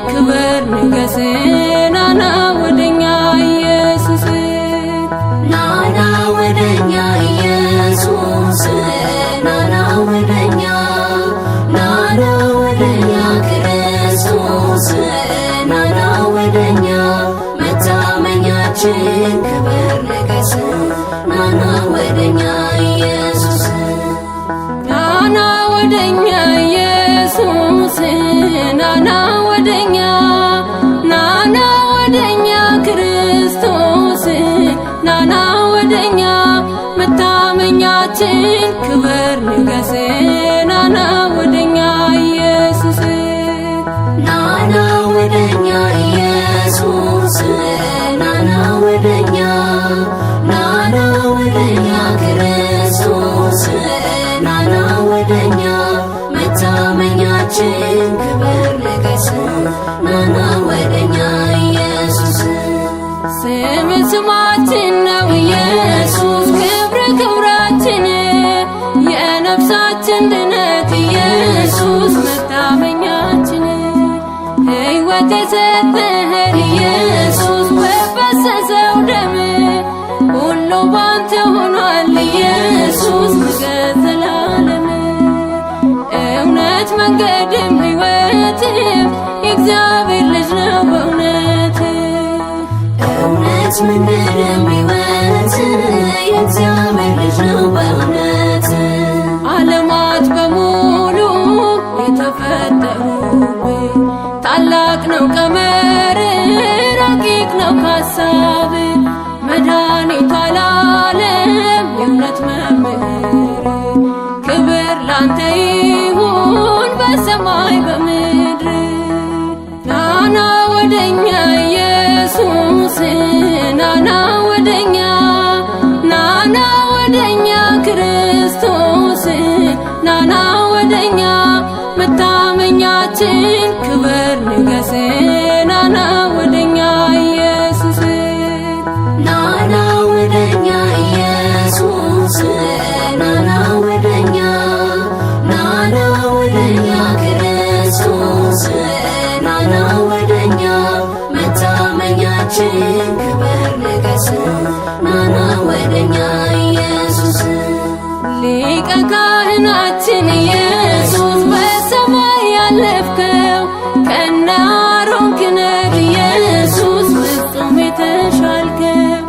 ክብር ንገስ ናና ወደኛ ኢየሱስ ናና ወደኛ ኢየሱስ ናና ወደኛ ክርስቶስ ናና ወደኛ መታመኛችን ክብር ንገስ ናና ወደኛ ኢየሱስ ናና ወደኛ ኢየሱስ ናና ወደኛ ክርስቶስ ናና ወደኛ መታመኛችን ክብር ንገስ ናና ወደኛ ኢየሱስ ናና ወደኛ ኢየሱስ ናና ወደኛ ክርስቶስ ናና ወደኛ መታመኛችን ክብር ንገስ ናና ወደኛ ኢየሱስ ስማችን ነው ኢየሱስ ክብራችን የነፍሳችን ድነት ኢየሱስ መታመኛችን ሕይወት የሰጠህን ኢየሱስ በፈሰሰው ደም ሁሉ ባንተ ሆኗል ኢየሱስ ንገስ ዘላለም እውነት መንገድም ሕይወትም የእግዚአብሔር ልጅ ነው በእውነት እውነት መንገድም ሕይወት የእግዚአብሔር ልጅ ነው በእውነት ዓለማት በሙሉ የተፈጠሩብህ ታላቅ ነው ቀመር ረቂቅ ነው ሐሳብ መድኃኒቱ ለዓለም የእውነት መምህር ክብር ላንተ ይሁን በሰማይ በምድር ናና ወደኛ ኢየሱስ ናና ወደኛ ክርስቶስ ናና ወደኛ መታመኛችን ክብር ንገስ ናና ወደኛ ኢየሱስ ናና ወደኛ ኢየሱስ ናና ወደኛ ክርስቶስ ናና ወደኛ መታመኛችን ክብር ንገስ ናና ወደኛ ኢየሱስ ሊቀ ካህናችን ኢየሱስ በሰማይ ያለፍከው ከነ አሮን ክህነት ኢየሱስ ፍጹም የተሻልከው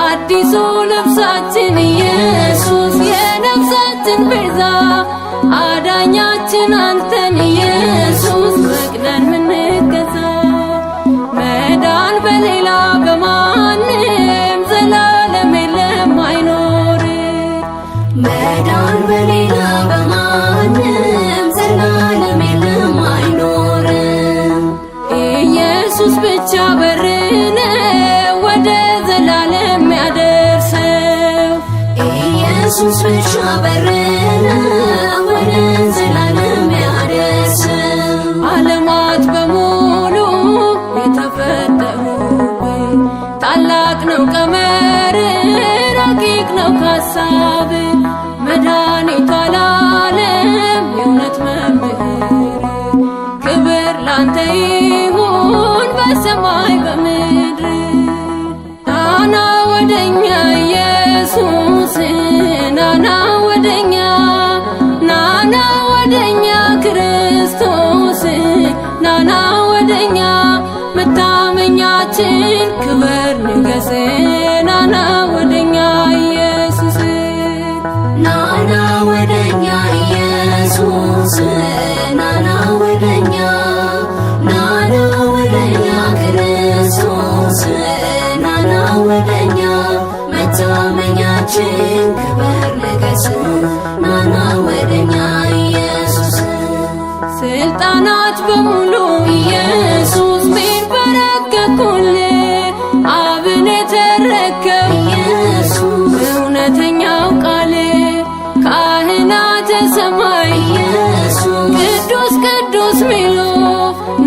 አዲሱ ልብሳችን ኢየሱስ የነፍሳችን ቤዛ አዳኛችን አንተን ኢየሱስ ፈቅደን ምንገዛ መዳን በሌላ በማንም ዘላለም የለም አይኖር መዳን በሌላ በማንም ዘላለም የለም አይኖር ኢየሱስ ብቻ በር ነው ወደ ዘላለም ያደርሰው ኢየሱስ ብቻ በር ነው ወደ ዘላለም ያደርሰው ዓለማት በሙሉ የተፈጠሩብህ ታላቅ ነው ቀመር ረቂቅ ነው ሐሳብ መድኃኒቱ ለዓለም የእውነት መምህር ክብር ላንተ ይሁን በሰማይ በምድር ናና ወደኛ ኢየሱስ ናና ወደኛ ክርስቶስ ናና ወደኛ መታመኛችን ክብር ንገስ ናና ወደኛ ኢየሱስ ናና ወደኛ ኢየሱስ ናና ወደኛ ክርስቶስ ናና ወደኛ በሁላችን ክበር ንገስ ናና ወደኛ ኢየሱስ ስልጣናት በሙሉ ኢየሱስ ሚንበረከኩልህ አብን የተረከብ ኢየሱስ እውነተኛው ቃል ካህናተ ሰማይ ኢየሱስ ቅዱስ ቅዱስ ሚሉ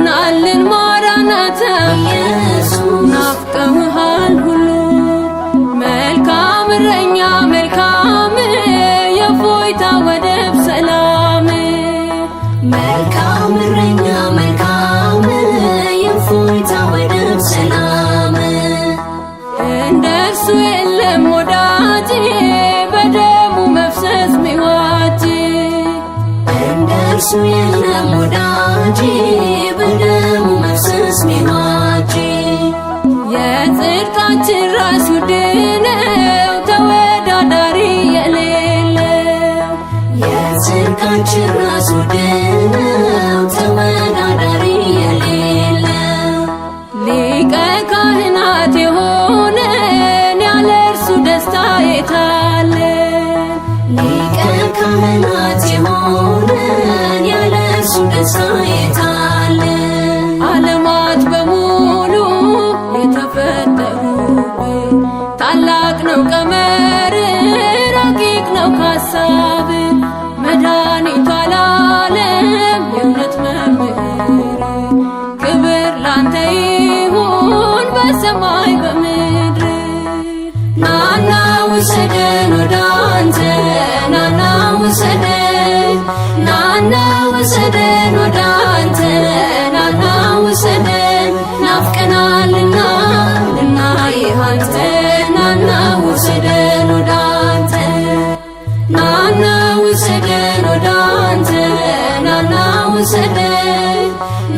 ናልን ማራናታ ኢየሱስ ናፍቀውሃል ሁሉ መልካም እረኛ መልካም የእፎይታ ወደብ ሰላም መልካም እረኛ መልካም የእፎይታ ወደብ ሰላም እንደርሱ የለም ወዳጅ በደሙ መፍሰስ ሚዋጅ እንደርሱ የለም ወዳጅ በደሙ መፍሰስ ሚዋጅ የጽድቃችን ራስ ውድ ነው ተወዳዳሪ የሌለው የጽድቃችን ራስ ውድ ነው ተወዳዳሪ የሌለው ሊቀ ካህናት የሆነን ያለ እርሱ ደስታ የታለ ሊቀ ካህናት የሆነን ያለ እርሱ ደስታ የታለ ዓለማት በሙሉ የተፈጠሩብን ታላቅ ነው ቀመር ረቂቅ ነው ካሳብ መድኃኒቷ ለዓለም የእውነት መምህር ክብር ላንተ ይሁን በሰማይ በምድር ናና ውሰደን ወደ አንተ ናና ውሰደን ናና ውሰደን ወደ አንተ ናና ውሰደን ናፍቀናልና ልናይህ አንተ ናና ውሰደን ወደ አንተ ናና ውሰደን ወደ አንተ ናና ውሰደን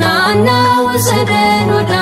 ናና ውሰደን ወደ